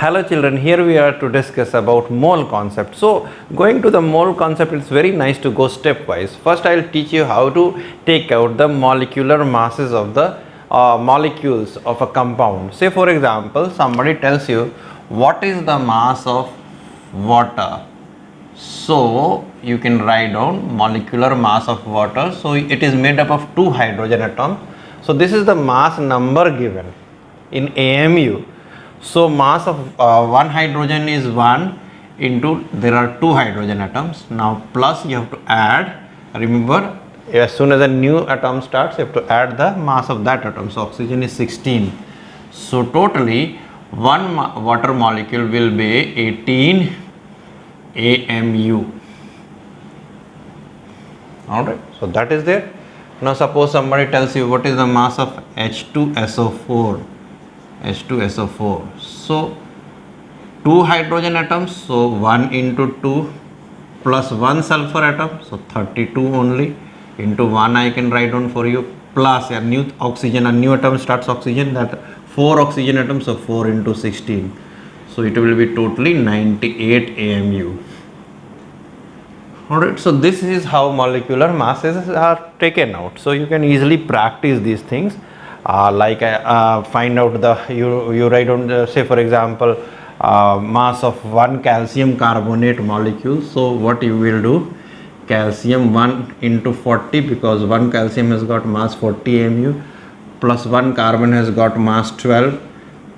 Hello children, here we are to discuss about mole concept. So going to the mole concept, it's very nice to go stepwise. First I'll teach you how to take out the molecular masses of the molecules of a compound. Say for example, somebody tells you what is the mass of water. So you can write down molecular mass of water. So it is made up of 2 hydrogen atoms. So this is the mass number given in AMU. So mass of one hydrogen is 1 into there are 2 hydrogen atoms. Now plus you have to add, remember as soon as a new atom starts you have to add the mass of that atom. So oxygen is 16. So totally one water molecule will be 18 AMU. Alright, so that is there. Now suppose somebody tells you what is the mass of H2SO4. H2SO4. So 2 hydrogen atoms, so 1 into 2 plus 1 sulfur atom, so 32 only, into 1 I can write down for you, plus a new oxygen, a new atom starts oxygen, that 4 oxygen atoms, so 4 into 16, so it will be totally 98 AMU. Alright, so this is how molecular masses are taken out. So you can easily practice these things. Find out the you write down the, say for example mass of 1 calcium carbonate molecule. So what you will do, calcium 1 into 40, because 1 calcium has got mass 40 AMU, plus 1 carbon has got mass 12,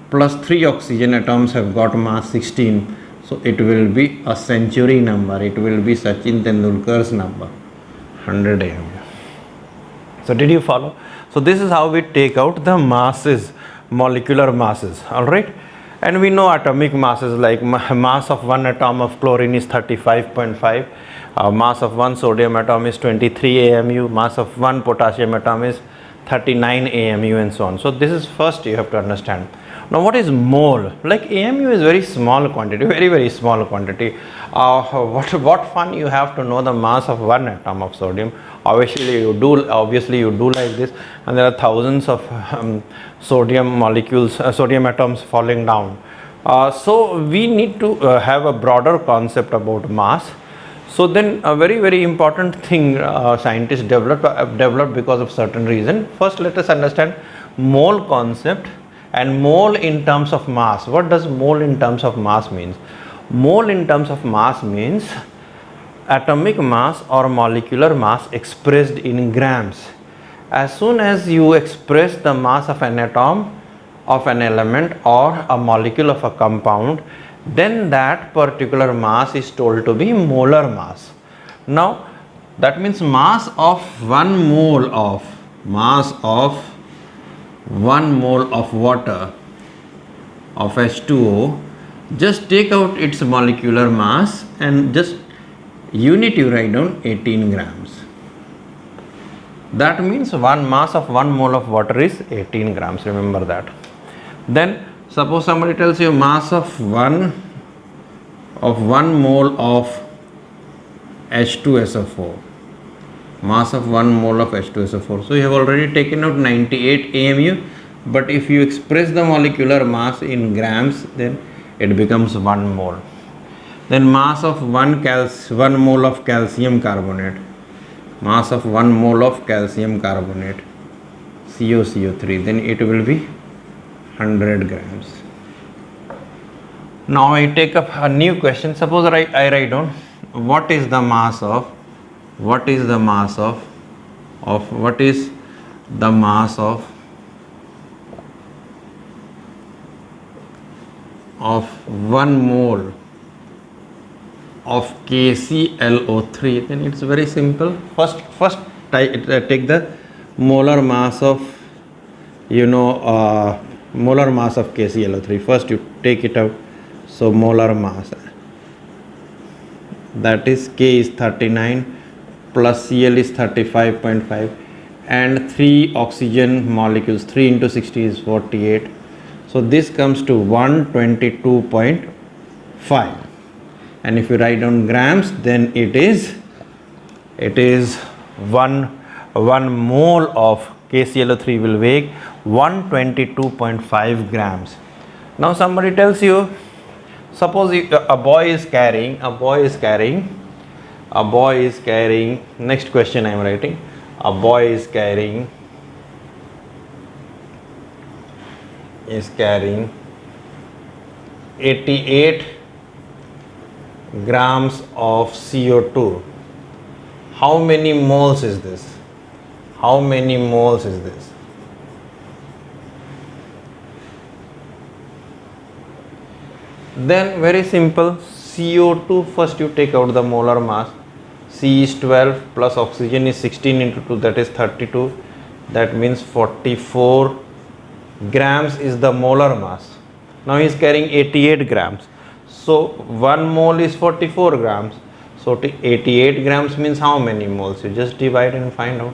plus 3 oxygen atoms have got mass 16. So it will be a century number, it will be Sachin Tendulkar's number, 100 AMU. So did you follow? So this is how we take out the masses, molecular masses, alright. And we know atomic masses, like mass of 1 atom of chlorine is 35.5, mass of 1 sodium atom is 23 AMU, mass of 1 potassium atom is 39 AMU, and so on. So this is first you have to understand. Now what is mole? Like AMU is very small quantity, very small quantity. What fun you have to know the mass of 1 atom of sodium. Obviously you do like this, and there are thousands of sodium molecules, sodium atoms falling down. So we need to have a broader concept about mass. So then a very important thing scientists developed because of certain reason. First let us understand mole concept and mole in terms of mass. What does mole in terms of mass means? Mole in terms of mass means atomic mass or molecular mass expressed in grams. As soon as you express the mass of an atom, of an element or a molecule of a compound, then that particular mass is told to be molar mass. Now that means mass of 1 mole of water of H2O, just take out its molecular mass and just unit you write down 18 grams. That means mass of 1 mole of water is 18 grams, remember that. Then suppose somebody tells you mass of 1 mole of H2SO4, mass of 1 mole of H2SO4. So you have already taken out 98 AMU, but if you express the molecular mass in grams, then it becomes 1 mole. Then mass of 1 mole of calcium carbonate, mass of 1 mole of calcium carbonate, COCO3, then it will be 100 grams. Now I take up a new question. Suppose I write down what is the mass of 1 mole of KClO3, then it's very simple. First take the molar mass of molar mass of KClO3. First you take it out. So molar mass, that is K is 39 plus Cl is 35.5 and 3 oxygen molecules, 3 into 60 is 48. So this comes to 122.5, and if you write down grams, then it is 1 mole of KClO3 will weigh 122.5 grams. Now somebody tells you Suppose a boy is carrying, next question I am writing, a boy is carrying 88 grams of CO2. How many moles is this? How many moles is this? Then very simple, CO2, first you take out the molar mass. C is 12 plus oxygen is 16 into 2, that is 32. That means 44 grams is the molar mass. Now he is carrying 88 grams. So 1 mole is 44 grams. So 88 grams means how many moles? You just divide and find out.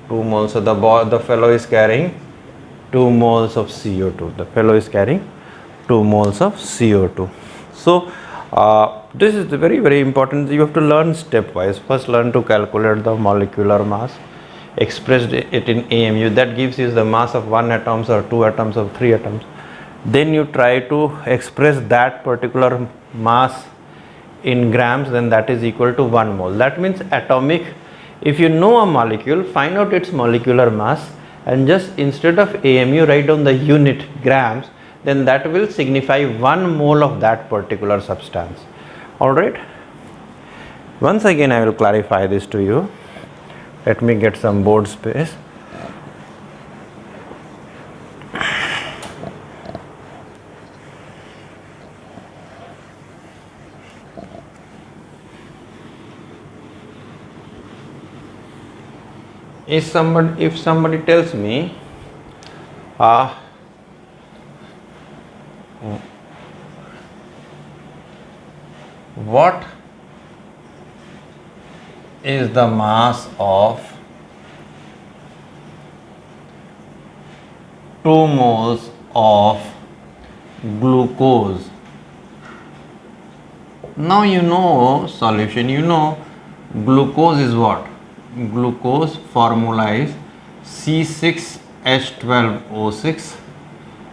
2 moles. So the fellow is carrying 2 moles of CO2. The fellow is carrying 2 moles of CO2. So this is very, very important. You have to learn stepwise. First learn to calculate the molecular mass, expressed it in AMU, that gives you the mass of 1 atoms or 2 atoms or 3 atoms. Then you try to express that particular mass in grams, then that is equal to 1 mole. That means atomic, if you know a molecule, find out its molecular mass and just instead of AMU write down the unit grams, then that will signify 1 mole of that particular substance. Alright, once again I will clarify this to you. Let me get some board space. If somebody tells me what is the mass of 2 moles of glucose? Now you know solution, you know glucose is what? Glucose formula is C6H12O6.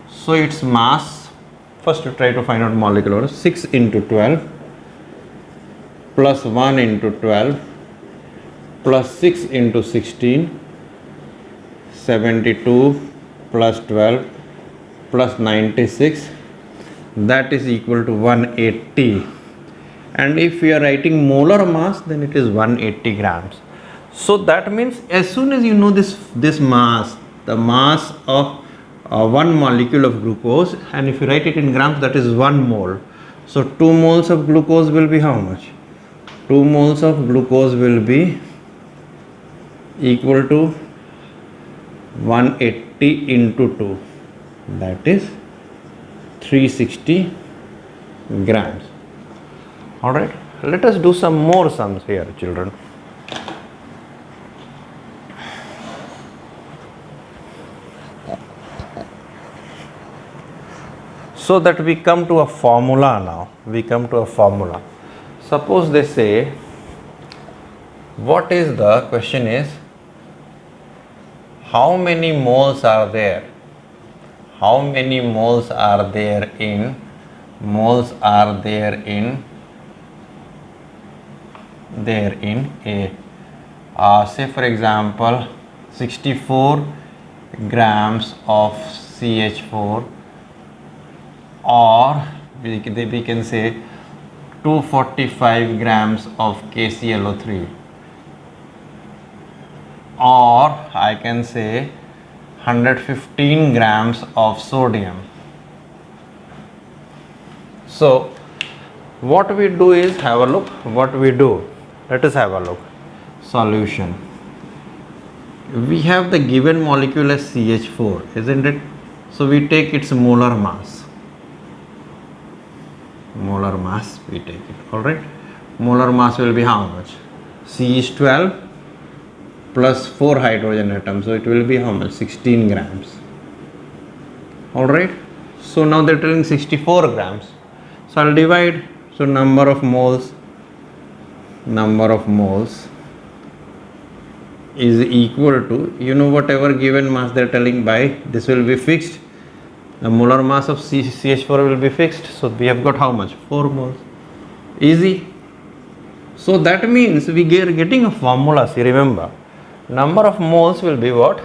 So its mass, first you try to find out molecular, 6 into 12 plus 1 into 12 plus 6 into 16, 72 plus 12 plus 96, that is equal to 180. And if we are writing molar mass, then it is 180 grams. So that means as soon as you know this mass, the mass of 1 molecule of glucose, and if you write it in grams, that is 1 mole. So 2 moles of glucose will be how much? 2 moles of glucose will be equal to 180 into 2, that is 360 grams. Alright, let us do some more sums here, children. So that we come to a formula now. Suppose they say, what is the question is, how many moles are there? How many moles are there in a say for example 64 grams of CH4, or we can say 245 grams of KClO3, or I can say 115 grams of sodium. So what we do is have a look. Let us have a look. Solution. We have the given molecule as CH4, isn't it? So we take its molar mass. We take it. Alright. Molar mass will be how much? C is 12 plus 4 hydrogen atoms. So it will be how much? 16 grams. Alright. So now they are telling 64 grams. So I will divide. So number of moles is equal to, you know, whatever given mass they are telling by, this will be fixed. The molar mass of CH4 will be fixed. So we have got how much? 4 moles. Easy. So that means we are getting a formula. See, remember, number of moles will be what?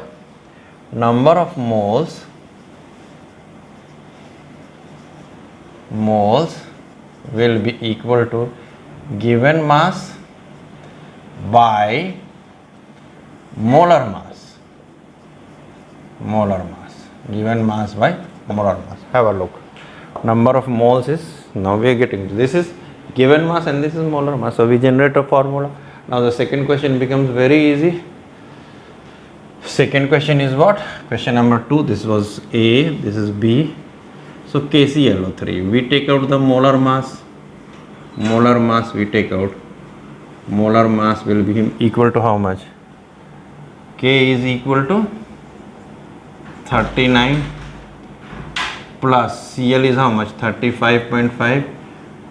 Number of moles will be equal to given mass by molar mass. Given mass by molar mass. Have a look. Number of moles is, now we are getting, this is given mass and this is molar mass. So we generate a formula. Now the second question becomes very easy. Second question is what? Question number 2. This was A, this is B. So KClO3. We take out the molar mass. Molar mass we take out. Molar mass will be equal to how much? K is equal to 39 plus Cl is how much? 35.5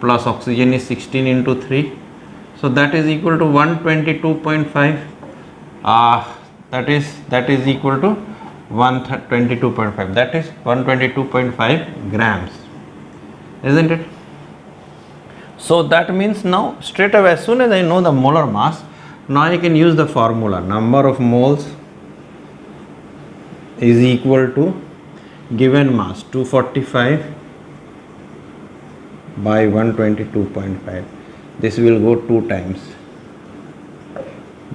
plus oxygen is 16 into 3. So that is equal to 122.5. That is equal to 122.5. That is 122.5 grams. Isn't it? So that means now straight away, as soon as I know the molar mass, now I can use the formula. Number of moles is equal to given mass 245 by 122.5. This will go 2 times.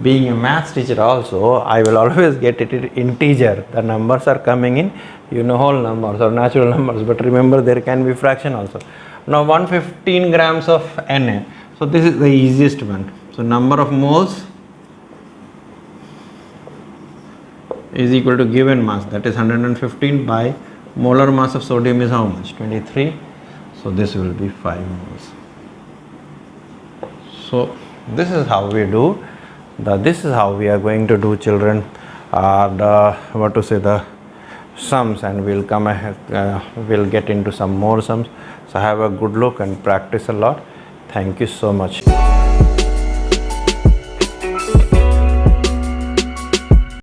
Being a maths teacher also, I will always get it in integer. The numbers are coming in, whole numbers or natural numbers, but remember there can be fraction also. Now 115 grams of Na. So this is the easiest one. So number of moles is equal to given mass, that is 115 by molar mass of sodium is how much? 23. So this will be 5 moles. So this is how we do. This is how we are going to do, children, the sums, and we'll come ahead, we'll get into some more sums. So have a good look and practice a lot. Thank you so much.